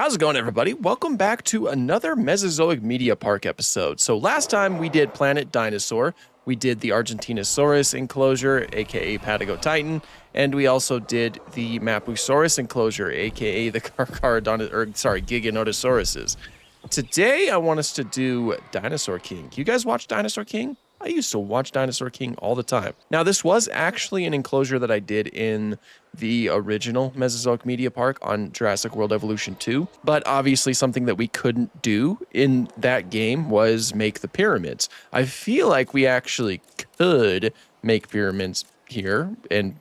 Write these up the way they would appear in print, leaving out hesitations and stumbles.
How's it going, everybody? Welcome back to another Mesozoic Media Park episode. So last time we did Planet Dinosaur, we did the Argentinosaurus enclosure, aka Patagotitan, and we also did the Mapusaurus enclosure, aka the Giganotosauruses. Today I want us to do Dinosaur King. You guys watch Dinosaur King? I used to watch Dinosaur King all the time. Now, this was actually an enclosure that I did in the original Mesozoic Media Park on Jurassic World Evolution 2, but obviously something that we couldn't do in that game was make the pyramids. I feel like we actually could make pyramids here, and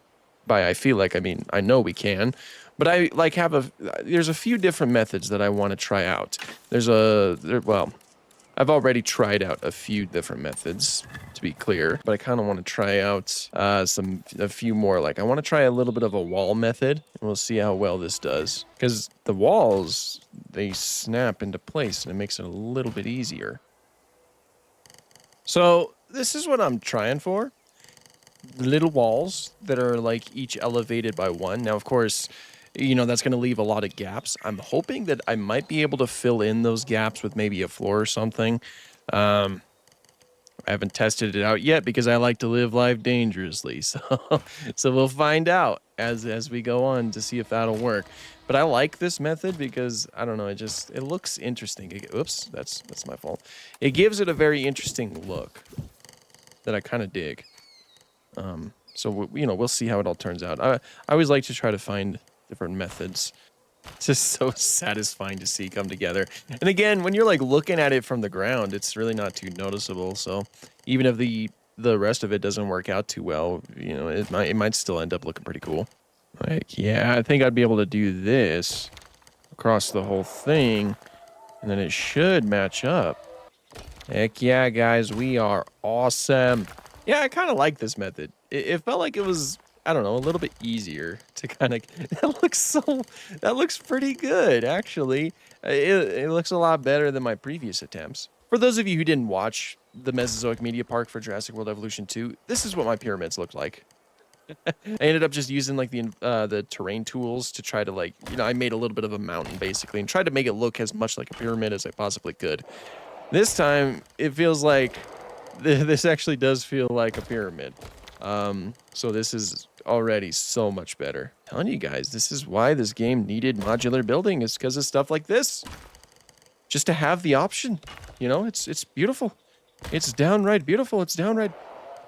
by I feel like, I mean, I know we can, but I like there's a few different methods that I want to try out. I've already tried out a few different methods, to be clear, but I kind of want to try out a few more. Like, I want to try a little bit of a wall method, and we'll see how well this does. Because the walls, they snap into place, and it makes it a little bit easier. So, this is what I'm trying for. Little walls that are, like, each elevated by one. Now, of course, you know, that's going to leave a lot of gaps. I'm hoping that I might be able to fill in those gaps with maybe a floor or something. I haven't tested it out yet because I like to live life dangerously. So we'll find out as we go on to see if that'll work. But I like this method because, I don't know, it looks interesting. Oops, that's my fault. It gives it a very interesting look that I kind of dig. So, we'll see how it all turns out. I always like to try to find different methods. It's just so satisfying to see come together. And again, when you're like looking at it from the ground, it's really not too noticeable. So even if the rest of it doesn't work out too well, you know, it might still end up looking pretty cool. Like, yeah, I think I'd be able to do this across the whole thing, and then it should match up. Heck yeah, guys, we are awesome. Yeah, I kind of like this method. It felt like it was, I don't know, a little bit easier to kind of, that looks pretty good, actually. It looks a lot better than my previous attempts. For those of you who didn't watch the Mesozoic Media Park for Jurassic World Evolution 2, this is what my pyramids looked like. I ended up just using like the terrain tools to try to, like, you know, I made a little bit of a mountain basically and tried to make it look as much like a pyramid as I possibly could. This time, it feels like, this actually does feel like a pyramid. So this is already so much better. I'm telling you guys, this is why this game needed modular building. It's because of stuff like this. Just to have the option, you know, it's beautiful. It's downright beautiful. It's downright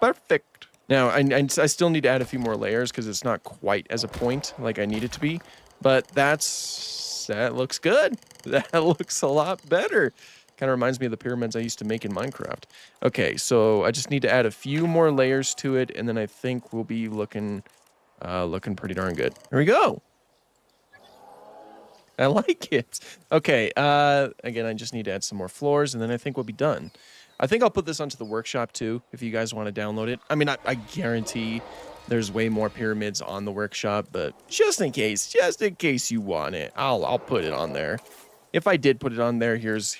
perfect. Now, I still need to add a few more layers because it's not quite as a point like I need it to be. But that looks good. That looks a lot better. Kind of reminds me of the pyramids I used to make in Minecraft. Okay, so I just need to add a few more layers to it, and then I think we'll be looking pretty darn good. Here we go. I like it. Okay, again, I just need to add some more floors, and then I think we'll be done. I think I'll put this onto the workshop, too, if you guys want to download it. I mean, I guarantee there's way more pyramids on the workshop, but just in case you want it, I'll put it on there. If I did put it on there, here's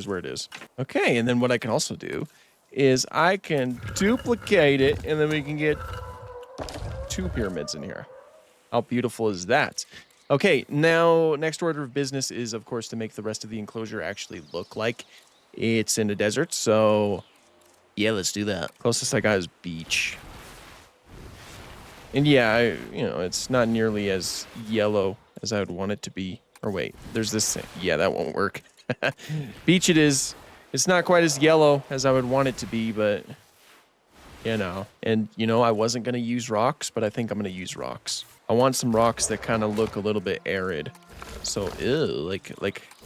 where it is. Okay, and then what I can also do is I can duplicate it, and then we can get 2 pyramids in here. How beautiful is that? Okay, now next order of business is, of course, to make the rest of the enclosure actually look like it's in a desert. So, yeah, let's do that. Closest I got is beach. And yeah, it's not nearly as yellow as I would want it to be. Or wait, there's this thing. Yeah, that won't work. Beach it is. It's not quite as yellow as I would want it to be, but, you know. And, you know, I wasn't going to use rocks, but I think I'm going to use rocks. I want some rocks that kind of look a little bit arid. So,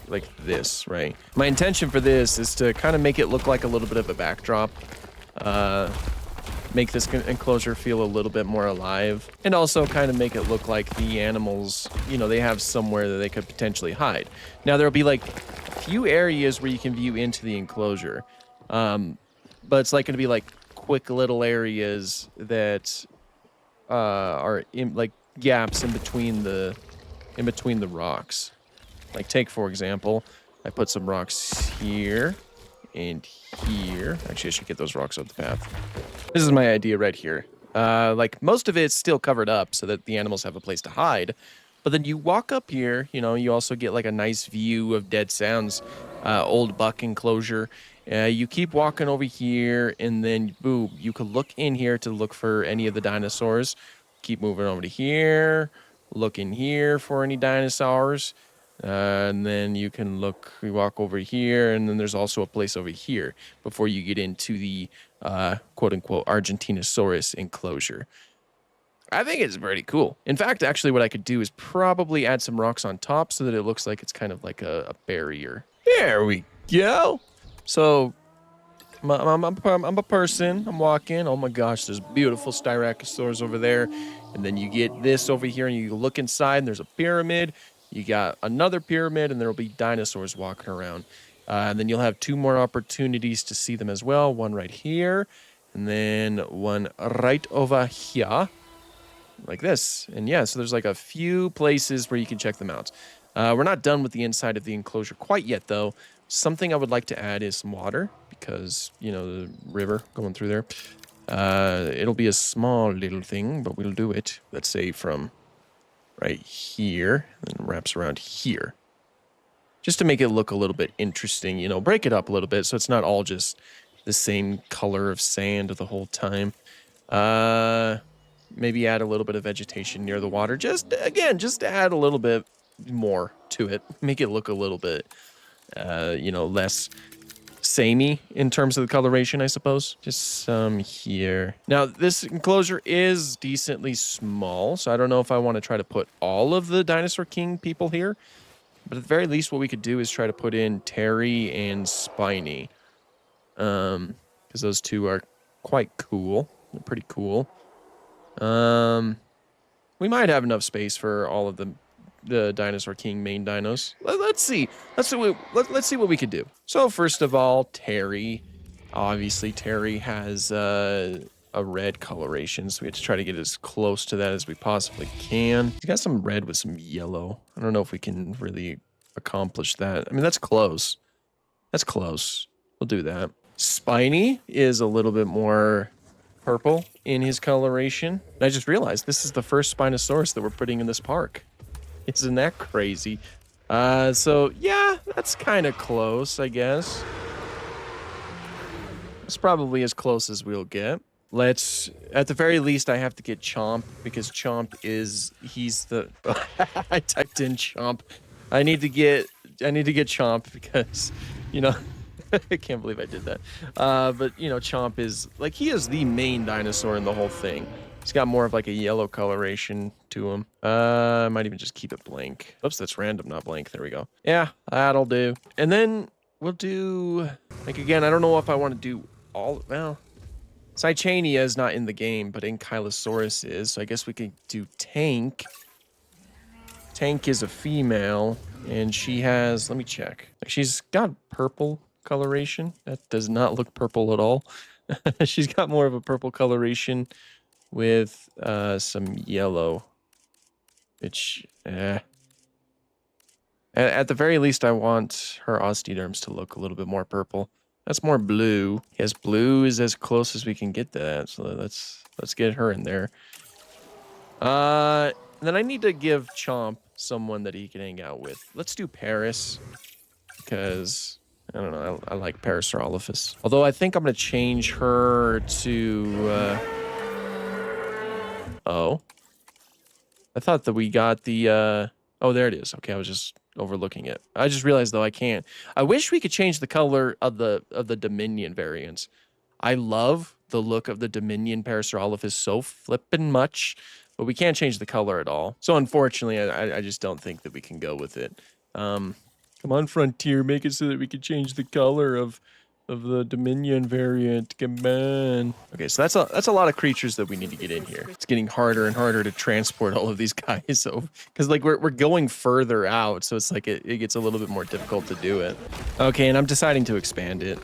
like this, right? My intention for this is to kind of make it look like a little bit of a backdrop. Make this enclosure feel a little bit more alive, and also kind of make it look like the animals, you know, they have somewhere that they could potentially hide. Now, there'll be like a few areas where you can view into the enclosure, but it's like going to be like quick little areas that are in like gaps in between the rocks. Like, take for example, I put some rocks here and here. Actually, I should get those rocks off the path. This is my idea right here. Like, most of it's still covered up so that the animals have a place to hide. But then you walk up here, you know, you also get like a nice view of Dead Sounds, old buck enclosure. You keep walking over here, and then boom, you could look in here to look for any of the dinosaurs. Keep moving over to here, look in here for any dinosaurs. And then you can you walk over here, and then there's also a place over here before you get into the quote unquote Argentinosaurus enclosure. I think it's pretty cool. In fact, actually, what I could do is probably add some rocks on top so that it looks like it's kind of like a barrier. There we go. So I'm a person. I'm walking. Oh my gosh, there's beautiful styracosaurs over there. And then you get this over here, and you look inside, and there's a pyramid. You got another pyramid, and there'll be dinosaurs walking around. And then you'll have 2 more opportunities to see them as well. One right here, and then one right over here. Like this. And yeah, so there's like a few places where you can check them out. We're not done with the inside of the enclosure quite yet, though. Something I would like to add is some water because, you know, the river going through there. It'll be a small little thing, but we'll do it. Let's say from right here and wraps around here. Just to make it look a little bit interesting, you know, break it up a little bit so it's not all just the same color of sand the whole time. Maybe add a little bit of vegetation near the water. Just to add a little bit more to it. Make it look a little bit, you know, less samey in terms of the coloration, I suppose. Just some here. Now, this enclosure is decently small, so I don't know if I want to try to put all of the Dinosaur King people here. But at the very least, what we could do is try to put in Terry and Spiny. Because those two are quite cool. They're pretty cool. We might have enough space for all of the Dinosaur King main dinos. Let's see. Let's see what we could do. So first of all, Terry. Obviously, Terry has a red coloration, so we have to try to get as close to that as we possibly can. He's got some red with some yellow. I don't know if we can really accomplish that. I mean, that's close. That's close. We'll do that. Spiny is a little bit more purple in his coloration. And I just realized this is the first Spinosaurus that we're putting in this park. Isn't that crazy? So yeah, that's kind of close, I guess. It's probably as close as we'll get. At the very least, I have to get Chomp because Chomp he's the, I typed in Chomp. I need to get Chomp because, you know, I can't believe I did that. But, you know, Chomp is, like, he is the main dinosaur in the whole thing. He's got more of, like, a yellow coloration to him. I might even just keep it blank. Oops, that's random, not blank. There we go. Yeah, that'll do. And then we'll do, like, again, I don't know if I want to do well, Cychania is not in the game, but Ankylosaurus is. So I guess we could do Tank. Tank is a female, and she has, let me check. She's got purple coloration. That does not look purple at all. She's got more of a purple coloration with some yellow, which at the very least I want her osteoderms to look a little bit more purple. That's more blue. Yes, blue is as close as we can get to that, so let's get her in there. Then I need to give Chomp someone that he can hang out with. Let's do Paris, because I don't know, I like Parasaurolophus. Although I think I'm gonna change her to oh. I thought that we got the oh, there it is. Okay, I was just overlooking it. I just realized though I can't. I wish we could change the color of the Dominion variants. I love the look of the Dominion Parasaurolophus so flippin' much, but we can't change the color at all. So unfortunately, I just don't think that we can go with it. Come on, Frontier, make it so that we can change the color of the Dominion variant. Come on. Okay, so that's a lot of creatures that we need to get in here. It's getting harder and harder to transport all of these guys. So, because like we're going further out, so it's like it gets a little bit more difficult to do it. Okay, and I'm deciding to expand it.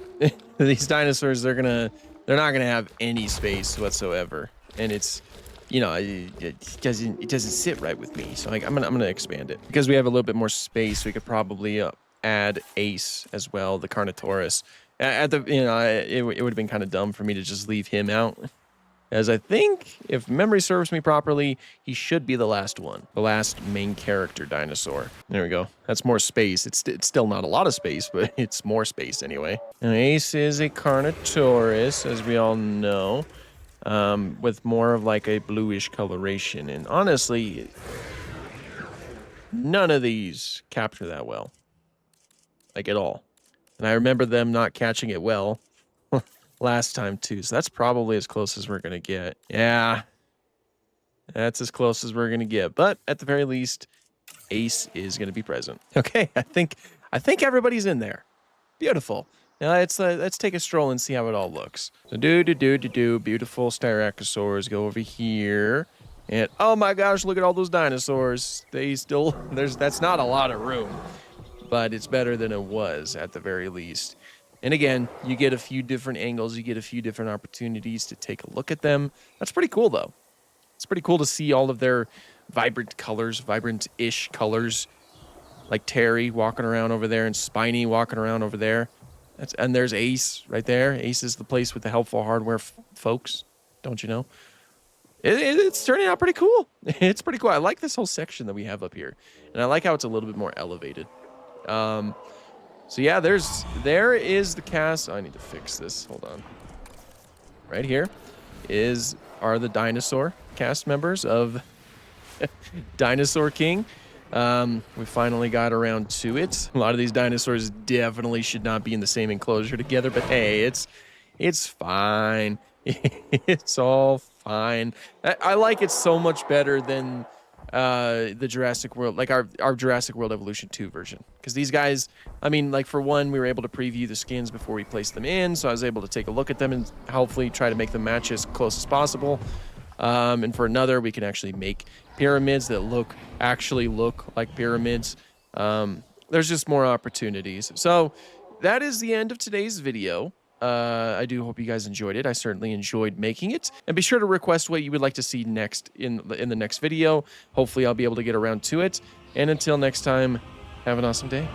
These dinosaurs, they're not gonna have any space whatsoever, and it's, you know, it doesn't sit right with me. So like I'm gonna expand it because we have a little bit more space. We could probably add Ace as well, the Carnotaurus. At the, you know, it would have been kind of dumb for me to just leave him out. as I think, if memory serves me properly, he should be the last one. The last main character dinosaur. There we go. That's more space. It's still not a lot of space, but it's more space anyway. Now, Ace is a Carnotaurus, as we all know, with more of like a bluish coloration. And honestly, none of these capture that well. Like, at all. And I remember them not catching it well last time too, so that's probably as close as we're gonna get. Yeah, that's as close as we're gonna get, but at the very least, Ace is gonna be present. Okay, I think everybody's in there. Beautiful. Now let's take a stroll and see how it all looks. So beautiful Styracosaurs. Go over here, and oh my gosh, look at all those dinosaurs. They still that's not a lot of room, but it's better than it was at the very least. And again, you get a few different angles, you get a few different opportunities to take a look at them. That's pretty cool, though. It's pretty cool to see all of their vibrant colors, vibrant-ish colors, like Terry walking around over there and Spiny walking around over there. And there's Ace right there. Ace is the place with the helpful hardware folks, don't you know? It's turning out pretty cool. It's pretty cool. I like this whole section that we have up here, and I like how it's a little bit more elevated. So yeah, there is the cast. Oh, I need to fix this. Hold on. Right here are the dinosaur cast members of Dinosaur King. We finally got around to it. A lot of these dinosaurs definitely should not be in the same enclosure together, but hey, it's fine. It's all fine. I like it so much better than the Jurassic World, like our Jurassic World Evolution 2 version. Because these guys, I mean, like for one, we were able to preview the skins before we placed them in, so I was able to take a look at them and hopefully try to make them match as close as possible. And for another, we can actually make pyramids that actually look like pyramids. There's just more opportunities. So that is the end of today's video. I do hope you guys enjoyed it. I certainly enjoyed making it. And be sure to request what you would like to see next in the next video. Hopefully I'll be able to get around to it. And until next time, have an awesome day.